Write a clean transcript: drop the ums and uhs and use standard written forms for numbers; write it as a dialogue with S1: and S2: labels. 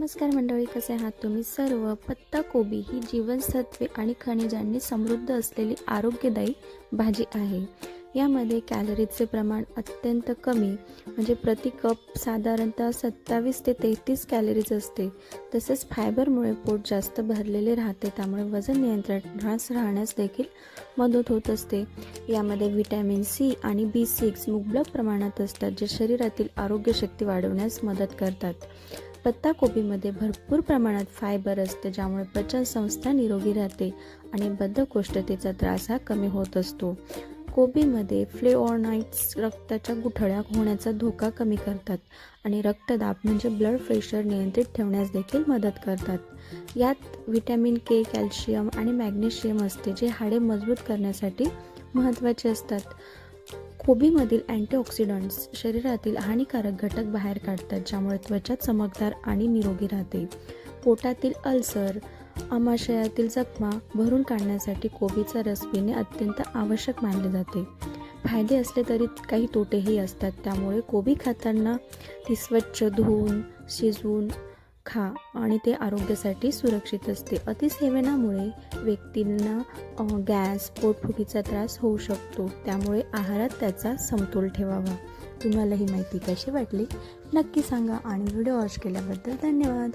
S1: नमस्कार मंडळी, कसे आहात तुम्ही सर्व. पत्ताकोबी ही जीवनसत्वे आणि खनिजांनी समृद्ध असलेली आरोग्यदायी भाजी आहे. यामध्ये कॅलरीजचे प्रमाण अत्यंत कमी, म्हणजे प्रति कप साधारणतः 27 ते 33 कॅलरीज असते. तसेच फायबरमुळे पोट जास्त भरलेले राहते, त्यामुळे वजन नियंत्रणात राहण्यास देखील मदत होत असते. यामध्ये व्हिटॅमिन सी आणि B6 मुबलक प्रमाणात असतात, जे शरीरातील आरोग्यशक्ती वाढवण्यास मदत करतात. पत्ताकोबीमध्ये भरपूर प्रमाणात फायबर असते, ज्यामुळे पचन संस्था निरोगी राहते आणि बद्धकोष्ठतेचा त्रास हा कमी होत असतो. कोबीमध्ये फ्लेवोनॉइड्स रक्ताच्या गुठळ्या होण्याचा धोका कमी करतात आणि रक्तदाब म्हणजे ब्लड प्रेशर नियंत्रित ठेवण्यास देखील मदत करतात. यात व्हिटॅमिन के, कॅल्शियम आणि मॅग्नेशियम असते, जे हाडे मजबूत करण्यासाठी महत्त्वाचे असतात. कोबीमधील अँटीऑक्सिडंट्स शरीरातील हानिकारक घटक बाहेर काढतात, ज्यामुळे त्वचा चमकदार आणि निरोगी राहते. पोटातील अल्सर, आमाशयातील जखमा भरून काढण्यासाठी कोबीचा रस पिणे अत्यंत आवश्यक मानले जाते. फायदे असले तरी काही तोटेही असतात, त्यामुळे कोबी खाताना ती स्वच्छ धुवून शिजवून खा आणि ते आरोग्यासाठी सुरक्षित असते. अतिसेवनामुळे व्यक्तींना गॅस, पोटफुगीचा त्रास होऊ शकतो, त्यामुळे आहारात त्याचा समतोल ठेवावा. तुम्हाला ही माहिती कशी वाटली नक्की सांगा आणि व्हिडिओ वॉच केल्याबद्दल धन्यवाद.